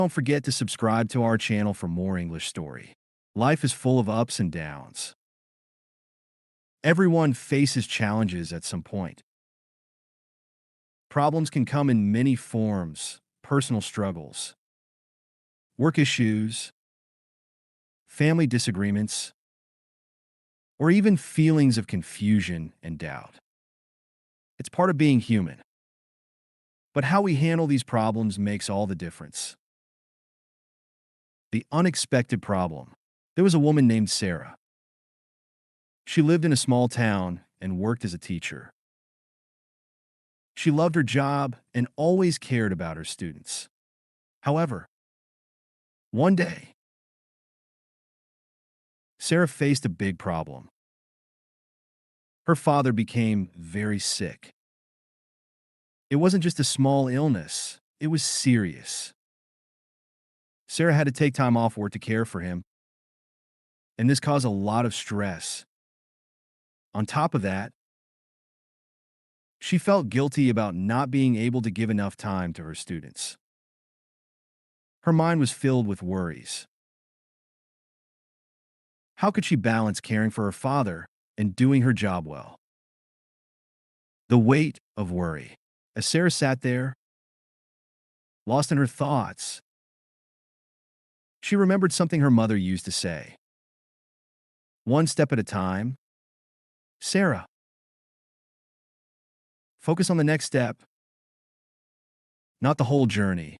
Don't forget to subscribe to our channel for more English story. Life is full of ups and downs. Everyone faces challenges at some point. Problems can come in many forms: personal struggles, work issues, family disagreements, or even feelings of confusion and doubt. It's part of being human. But how we handle these problems makes all the difference. The unexpected problem. There was a woman named Sarah. She lived in a small town and worked as a teacher. She loved her job and always cared about her students. However, one day, Sarah faced a big problem. Her father became very sick. It wasn't just a small illness, it was serious. Sarah had to take time off work to care for him, and this caused a lot of stress. On top of that, she felt guilty about not being able to give enough time to her students. Her mind was filled with worries. How could she balance caring for her father and doing her job well? The weight of worry. As Sarah sat there, lost in her thoughts, she remembered something her mother used to say. One step at a time. Sarah, focus on the next step, not the whole journey.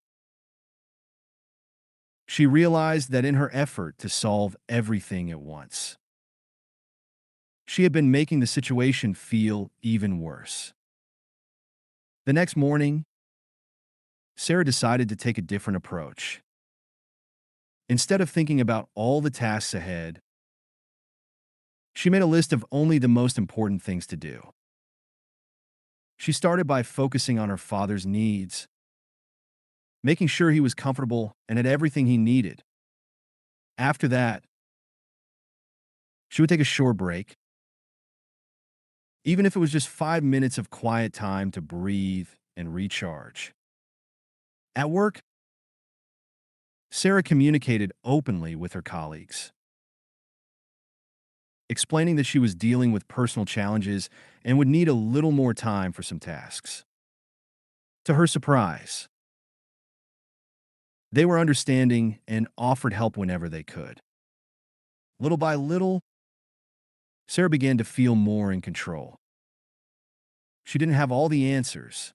She realized that in her effort to solve everything at once, she had been making the situation feel even worse. The next morning, Sarah decided to take a different approach. Instead of thinking about all the tasks ahead, she made a list of only the most important things to do. She started by focusing on her father's needs, making sure he was comfortable and had everything he needed. After that, she would take a short break, even if it was just 5 minutes of quiet time to breathe and recharge. At work, Sarah communicated openly with her colleagues, explaining that she was dealing with personal challenges and would need a little more time for some tasks. To her surprise, they were understanding and offered help whenever they could. Little by little, Sarah began to feel more in control. She didn't have all the answers,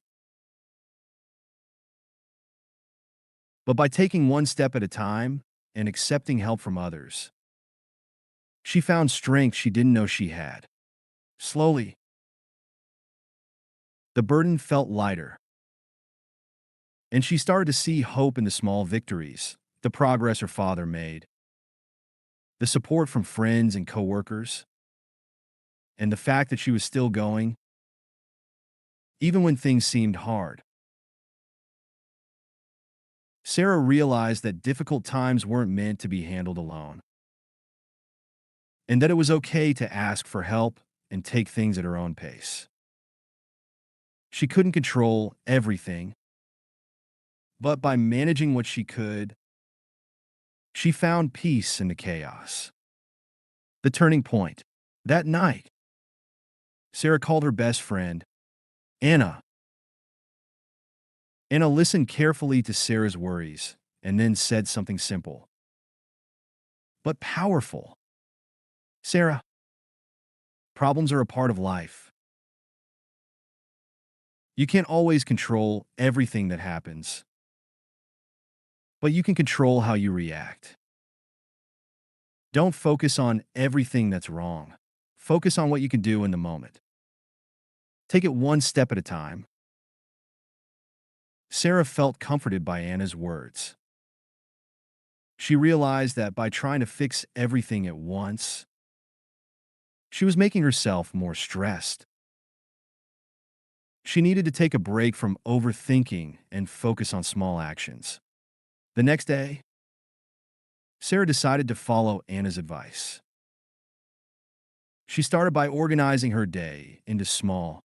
but by taking one step at a time and accepting help from others, she found strength she didn't know she had. Slowly, the burden felt lighter, and she started to see hope in the small victories, the progress her father made, the support from friends and coworkers, and the fact that she was still going, even when things seemed hard. Sarah realized that difficult times weren't meant to be handled alone, and that it was okay to ask for help and take things at her own pace. She couldn't control everything, but by managing what she could, she found peace in the chaos. The turning point. That night, Sarah called her best friend, Anna. Anna listened carefully to Sarah's worries and then said something simple, but powerful. Sarah, problems are a part of life. You can't always control everything that happens, but you can control how you react. Don't focus on everything that's wrong. Focus on what you can do in the moment. Take it one step at a time. Sarah felt comforted by Anna's words. She realized that by trying to fix everything at once, she was making herself more stressed. She needed to take a break from overthinking and focus on small actions. The next day, Sarah decided to follow Anna's advice. She started by organizing her day into small,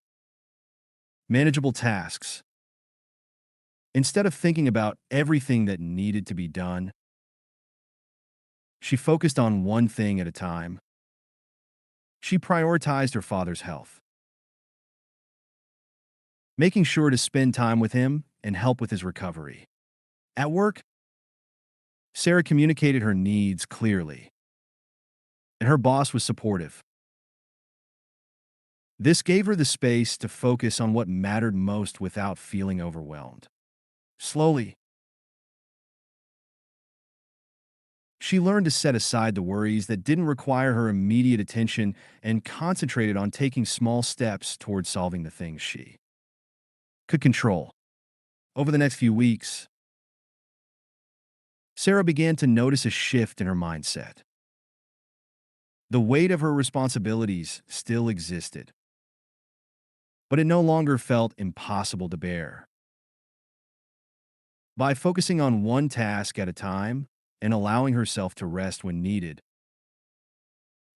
manageable tasks. Instead of thinking about everything that needed to be done, she focused on one thing at a time. She prioritized her father's health, making sure to spend time with him and help with his recovery. At work, Sarah communicated her needs clearly, and her boss was supportive. This gave her the space to focus on what mattered most without feeling overwhelmed. Slowly, she learned to set aside the worries that didn't require her immediate attention and concentrated on taking small steps towards solving the things she could control. Over the next few weeks, Sarah began to notice a shift in her mindset. The weight of her responsibilities still existed, but it no longer felt impossible to bear. By focusing on one task at a time and allowing herself to rest when needed,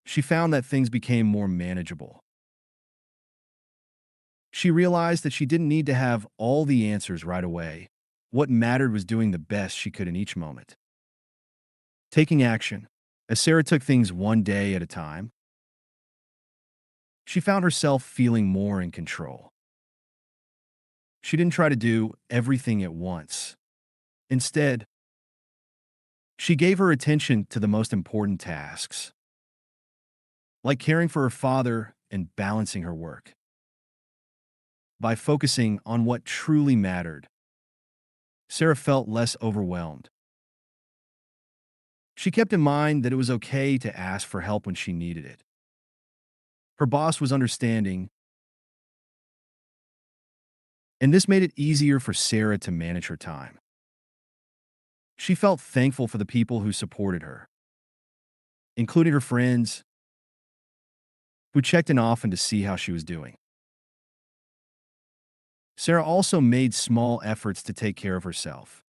she found that things became more manageable. She realized that she didn't need to have all the answers right away. What mattered was doing the best she could in each moment. Taking action. As Sarah took things one day at a time, she found herself feeling more in control. She didn't try to do everything at once. Instead, she gave her attention to the most important tasks, like caring for her father and balancing her work. By focusing on what truly mattered, Sarah felt less overwhelmed. She kept in mind that it was okay to ask for help when she needed it. Her boss was understanding, and this made it easier for Sarah to manage her time. She felt thankful for the people who supported her, including her friends, who checked in often to see how she was doing. Sarah also made small efforts to take care of herself.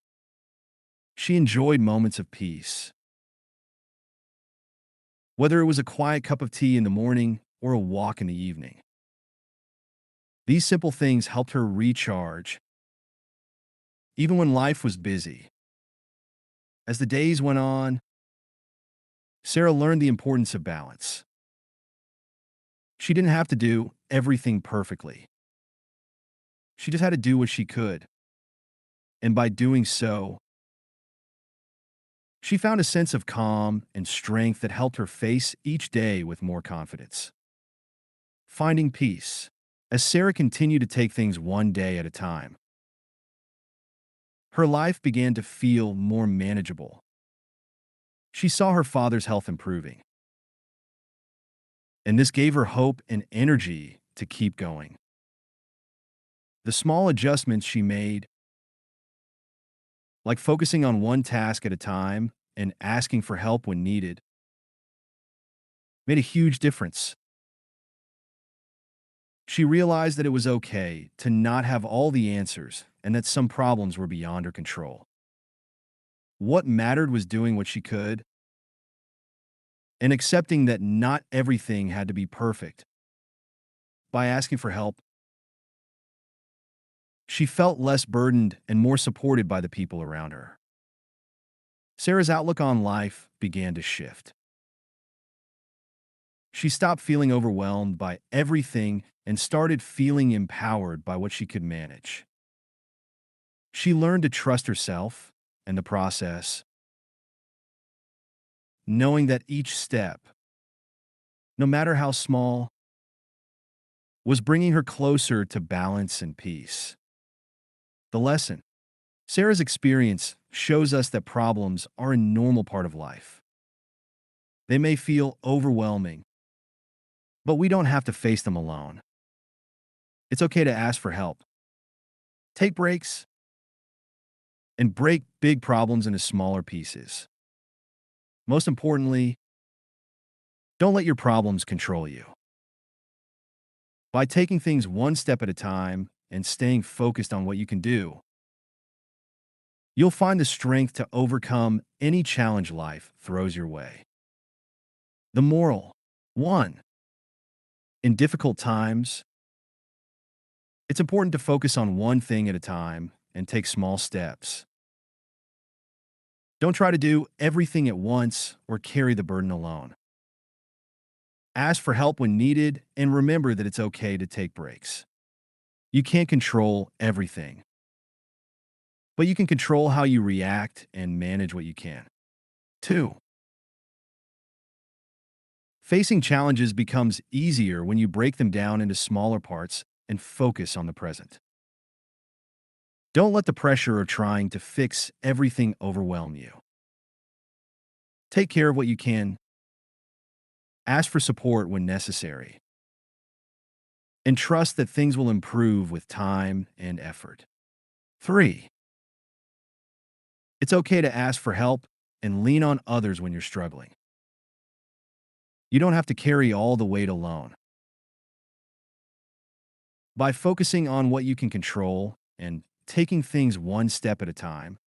She enjoyed moments of peace, whether it was a quiet cup of tea in the morning or a walk in the evening. These simple things helped her recharge, even when life was busy. As the days went on, Sarah learned the importance of balance. She didn't have to do everything perfectly. She just had to do what she could. And by doing so, she found a sense of calm and strength that helped her face each day with more confidence. Finding peace. As Sarah continued to take things one day at a time, her life began to feel more manageable. She saw her father's health improving, and this gave her hope and energy to keep going. The small adjustments she made, like focusing on one task at a time and asking for help when needed, made a huge difference. She realized that it was okay to not have all the answers and that some problems were beyond her control. What mattered was doing what she could and accepting that not everything had to be perfect. By asking for help, she felt less burdened and more supported by the people around her. Sarah's outlook on life began to shift. She stopped feeling overwhelmed by everything and started feeling empowered by what she could manage. She learned to trust herself and the process, knowing that each step, no matter how small, was bringing her closer to balance and peace. The lesson. Sarah's experience shows us that problems are a normal part of life. They may feel overwhelming, but we don't have to face them alone. It's okay to ask for help. Take breaks and break big problems into smaller pieces. Most importantly, don't let your problems control you. By taking things one step at a time and staying focused on what you can do, you'll find the strength to overcome any challenge life throws your way. The moral. 1. In difficult times, it's important to focus on one thing at a time and take small steps. Don't try to do everything at once or carry the burden alone. Ask for help when needed and remember that it's okay to take breaks. You can't control everything, but you can control how you react and manage what you can. 2. Facing challenges becomes easier when you break them down into smaller parts and focus on the present. Don't let the pressure of trying to fix everything overwhelm you. Take care of what you can, ask for support when necessary, and trust that things will improve with time and effort. 3. It's okay to ask for help and lean on others when you're struggling. You don't have to carry all the weight alone. By focusing on what you can control and taking things one step at a time,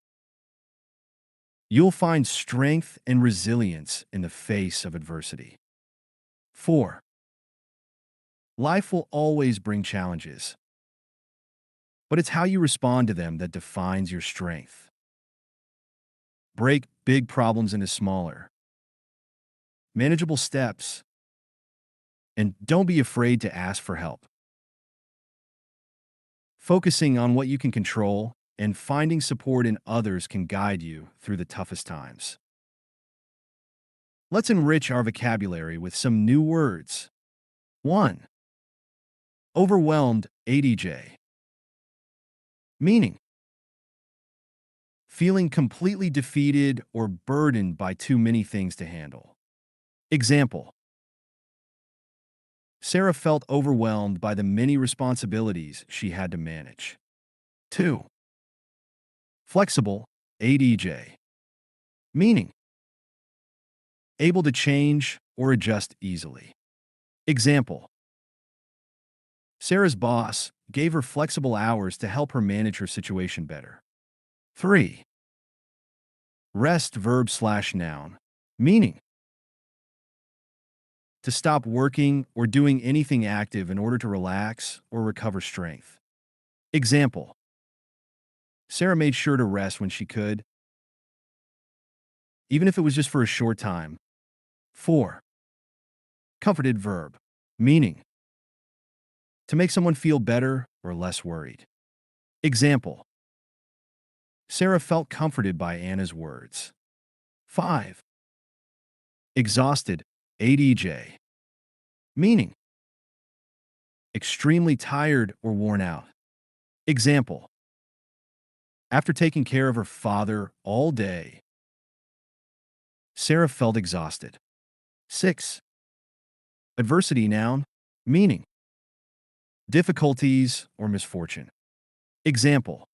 you'll find strength and resilience in the face of adversity. 4. Life will always bring challenges, but it's how you respond to them that defines your strength. Break big problems into smaller, manageable steps, and don't be afraid to ask for help. Focusing on what you can control and finding support in others can guide you through the toughest times. Let's enrich our vocabulary with some new words. 1. Overwhelmed ADJ. Meaning, feeling completely defeated or burdened by too many things to handle. Example: Sarah felt overwhelmed by the many responsibilities she had to manage. 2. Flexible ADJ. Meaning, able to change or adjust easily. Example: Sarah's boss gave her flexible hours to help her manage her situation better. 3. Rest verb/noun. Meaning, to stop working or doing anything active in order to relax or recover strength. Example: Sarah made sure to rest when she could, even if it was just for a short time. 4. Comforted verb. Meaning, to make someone feel better or less worried. Example: Sarah felt comforted by Anna's words. 5. Exhausted ADJ. Meaning, extremely tired or worn out. Example: after taking care of her father all day, Sarah felt exhausted. 6. Adversity noun. Meaning, difficulties or misfortune. Example: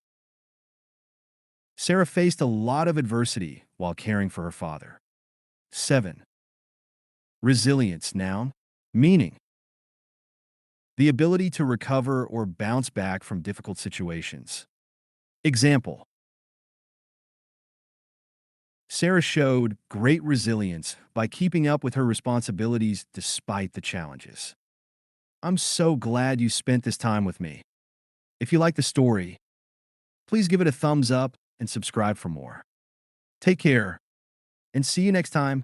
Sarah faced a lot of adversity while caring for her father. 7. Resilience noun. Meaning, the ability to recover or bounce back from difficult situations. Example: Sarah showed great resilience by keeping up with her responsibilities despite the challenges. I'm so glad you spent this time with me. If you like the story, please give it a thumbs up and subscribe for more. Take care, and see you next time.